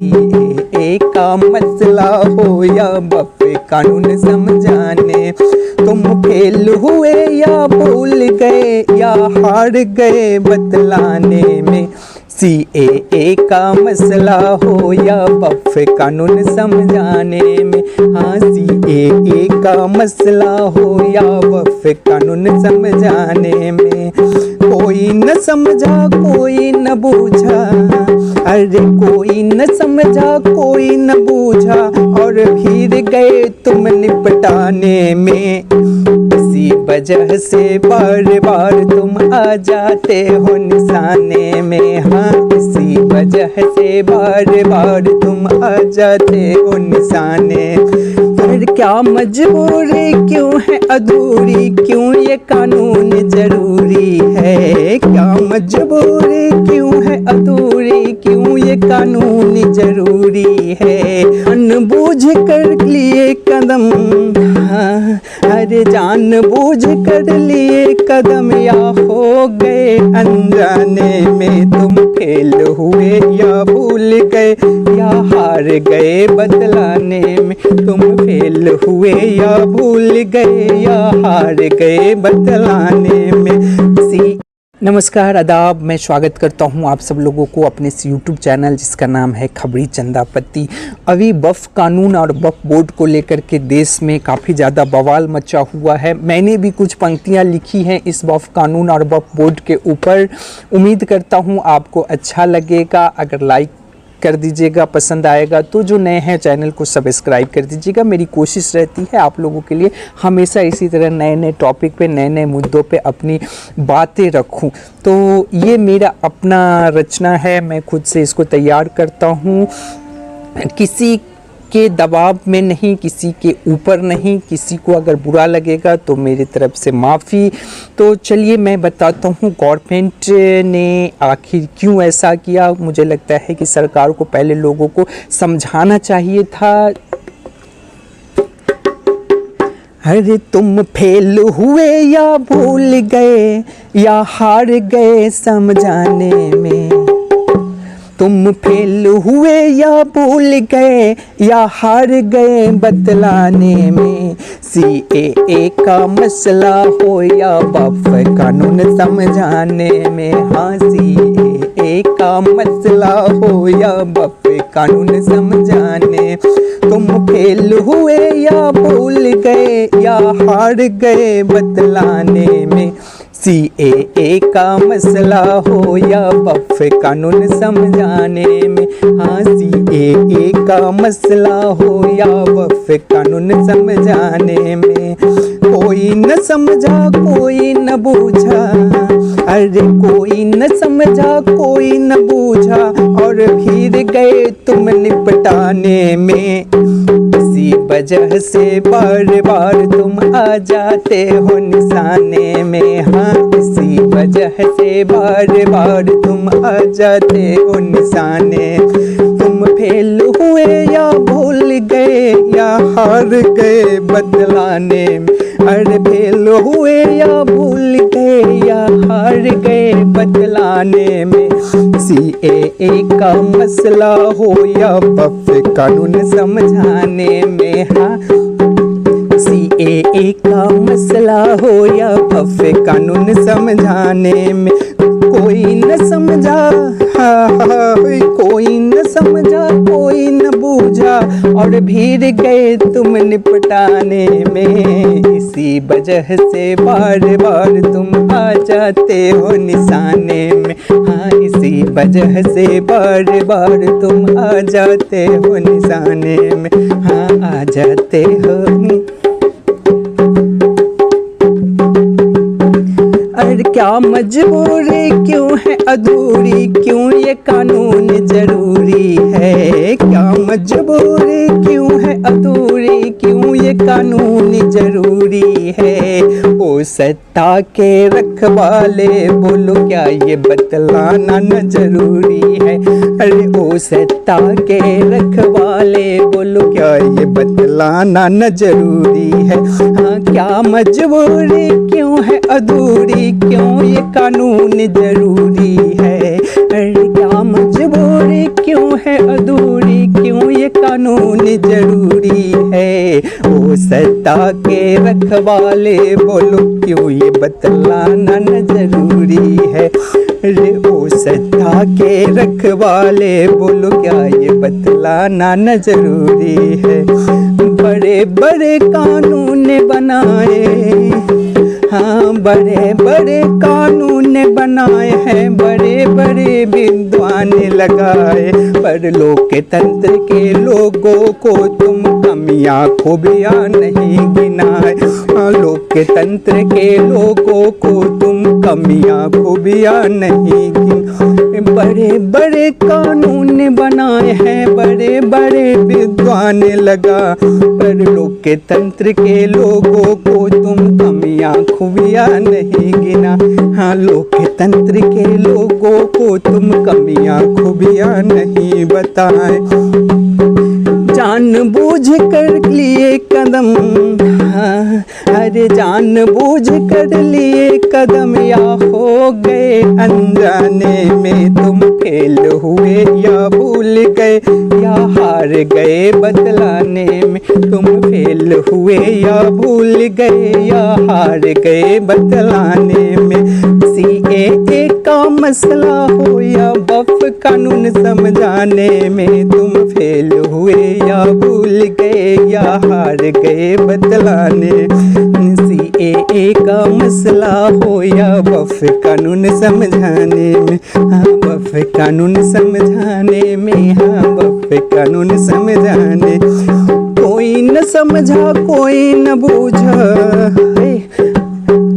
CAA का मसला हो या बफे कानून समझाने, तुम फेल हुए या भूल गए या हार गए बतलाने में। सीएए का मसला हो या बफे कानून समझाने में, हाँ सीएए का मसला हो या बफे कानून समझाने में। कोई न समझा कोई न बूझा, अरे कोई न समझा कोई न बूझा और फिर गए तुम निपटाने में। इसी वजह से बार बार तुम आ जाते हो निशाने में, हाँ इसी वजह से बार बार तुम आ जाते हो निशाने। पर क्या मजबूरी क्यों है अधूरी, क्यों ये कानून जरूरी है। क्या मजबूरी क्यों है अधूरी, क्यों ये कानून जरूरी है। अनबूझ कर लिए कदम, हाँ अरे जानबूझ कर लिए कदम या हो गए अनजाने में। तुम फेल हुए या भूल गए या हार गए बतलाने में। तुम फेल हुए या भूल गए या हार गए बतलाने में। नमस्कार आदाब, मैं स्वागत करता हूं आप सब लोगों को अपने इस YouTube चैनल जिसका नाम है खबरी चंदापति। अभी वक्फ कानून और वक्फ बोर्ड को लेकर के देश में काफ़ी ज़्यादा बवाल मचा हुआ है। मैंने भी कुछ पंक्तियां लिखी हैं इस वक्फ कानून और वक्फ बोर्ड के ऊपर। उम्मीद करता हूं आपको अच्छा लगेगा। अगर लाइक कर दीजिएगा, पसंद आएगा तो जो नए हैं चैनल को सब्सक्राइब कर दीजिएगा। मेरी कोशिश रहती है आप लोगों के लिए हमेशा इसी तरह नए नए टॉपिक पे, नए नए मुद्दों पे अपनी बातें रखूं। तो ये मेरा अपना रचना है, मैं खुद से इसको तैयार करता हूं, किसी के दबाव में नहीं, किसी के ऊपर नहीं। किसी को अगर बुरा लगेगा तो मेरी तरफ से माफ़ी। तो चलिए मैं बताता हूँ गवर्नमेंट ने आखिर क्यों ऐसा किया। मुझे लगता है कि सरकार को पहले लोगों को समझाना चाहिए था। अरे तुम फेल हुए या भूल गए या हार गए समझाने में। तुम फेल हुए या भूल गए या हार गए बतलाने में। सीएए का मसला हो या वक्फ कानून समझाने में, हाँ सीएए का मसला हो या वक्फ कानून समझाने। तुम फेल हुए या भूल गए या हार गए बतलाने में। सीएए का मसला हो या वक्फ कानून समझाने में, हाँ सीएए का मसला हो या वक्फ कानून समझाने में। कोई न समझा कोई न बूझा, अरे कोई न समझा कोई न बूझा और फिर गए तुम निपटाने में। इसी वजह से बार बार तुम आ जाते हो निशाने में, हाँ इसी वजह से बार बार तुम आ जाते हो निशाने। तुम फेल हुए या भूल गए या हार गए बतलाने में। अरे फेल हुए या भूल गए या हार गए बतलाने में। सीएए का मसला हो या वक्फ कानून समझाने में, हाँ सीएए का मसला हो या वक्फ कानून समझाने में। कोई न समझा, हाँ कोई न समझा कोई न बूझा और भीड़ गए तुम निपटाने में। इसी वजह से बार बार तुम आ जाते हो निशाने में, हाँ इसी वजह से बार बार तुम आ जाते हो निशाने में, हाँ आ जाते हो। अरे क्या मजबूरी क्यों है अधूरी, क्यों ये कानून जरूरी है। क्या मजबूरी क्यों है अधूरी, क्यों ये कानून जरूरी है। ओ सत्ता के रखवाले बोलो क्या ये बतलाना न जरूरी है। अरे ओ सत्ता के रखवाले बोलो क्या ये बतलाना न जरूरी है। हाँ क्या मजबूरी क्यों है अधूरी, क्यों ये कानून जरूरी है। अरे क्या मजबूरी क्यों है अधूरी, क्यों ये कानून जरूरी है। ओ सत्ता के रखवाले बोलो क्यों ये बतलाना न जरूरी है। रे ओ सत्ता के रखवाले बोलो क्या ये बतलाना न जरूरी है। बड़े बड़े कानून बनाए, हाँ बड़े बड़े कानून बनाए हैं, बड़े बड़े विद्वान लगाए, पर लोकतंत्र के लोगों को तुम कमियां खूबियां नहीं गिनाए। हाँ लोकतंत्र के लोगों को तुम कमियां खूबियां नहीं गिनाए। बड़े बड़े कानून बनाए हैं, बड़े बड़े विद्वान लगा, पर लोकतंत्र के लोगों को तुम कमियां खूबियां नहीं गिना। हाँ लोकतंत्र के लोगों को तुम कमियां खूबियां नहीं बताए। जानबूझ कर लिए कदम, हाँ अरे जानबूझ कर लिए कदम, या हो गए अनजाने में तुम फेल हुए या भूल गए, या हार गए बतलाने में तुम फेल हुए या भूल गए, या हार गए बतलाने में। CAA का मसला हो या वफ कानून समझाने में तुम फेल हुए या भूल गए, या हार गए बतलाने। CAA का मसला हो या वफ कानून समझाने में, हाँ वफ कानून समझाने में, हाँ वफ कानून समझाने। कोई न समझा कोई न बूझा,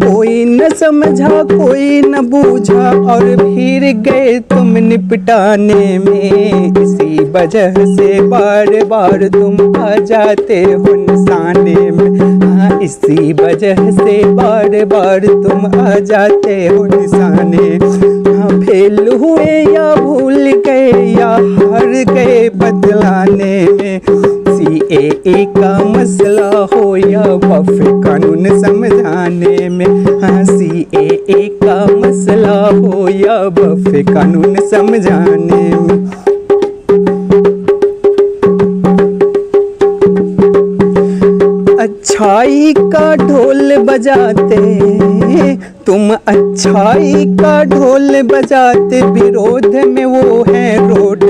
कोई न समझा कोई न बूझा, और फिर गए तुम निपटाने में। इसी वजह से बार बार तुम आ जाते हो निशाने में। हाँ इसी वजह से बार बार तुम आ जाते हो निशाने। हाँ फेल हुए या भूल गए, या हार गए बतलाने में। CAA का मसला हो या वफ कानून समझाने में, हाँ CAA का मसला हो या वफ कानून समझाने में। अच्छाई का ढोल बजाते तुम, अच्छाई का ढोल बजाते, विरोध में वो है रोड।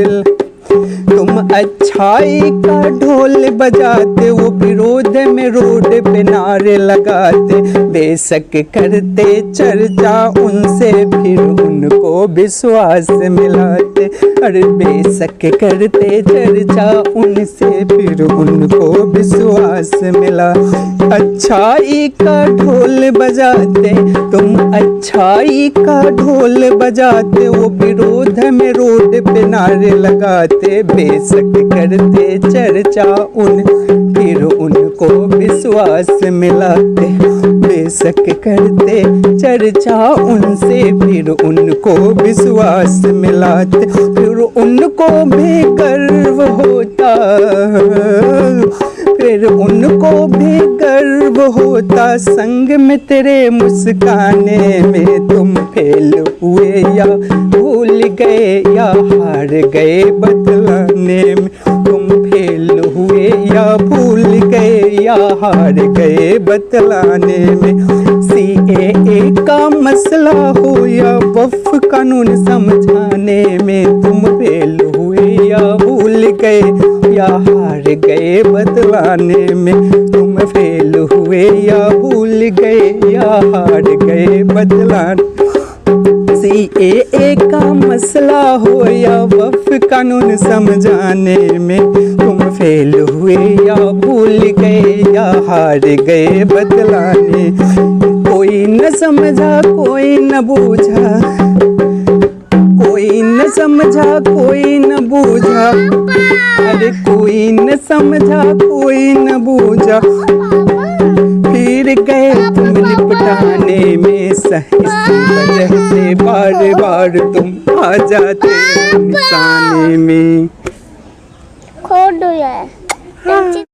तुम अच्छाई का ढोल बजाते, वो विरोध में रोड पे नारे लगाते। बेशक करते चर्चा उनसे, फिर उनको विश्वास मिलाते। अरे बेशक करते चर्चा उनसे, फिर उनको विश्वास मिला। अच्छाई का ढोल बजाते तुम, अच्छाई का ढोल बजाते, वो विरोध में रोड पे नारे लगाते। बेशक करते चर्चा उन, फिर उनको विश्वास मिलाते। बेशक करते चर्चा उनसे, फिर उनको विश्वास मिलाते। फिर उनको भी गर्व होता, फिर उनको भी गर्व होता, संग में तेरे मुस्काने में। तुम फेल हुए या भूल गए, या हार गए बतलाने में। तुम फेल हुए या भूल गए, या हार गए बतलाने में। CAA का मसला हो या वफ कानून समझाने में, तुम फेल हुए या भूल गए, या हार गए बतलाने में। तुम फेल हुए या भूल गए, या हार गए बतलाने। CAA का मसला हो या वफ कानून समझाने में, तुम फेल हुए या भूल गए, या हार गए बतलाने। कोई न समझा कोई न बूझा, कोई न समझा कोई न बूझा, अरे कोई न समझा कोई न बूझा, फिर गए तुम निपटाने में। सही वजह से बार बार तुम आ जाते हो निशाने में। खोड़ है।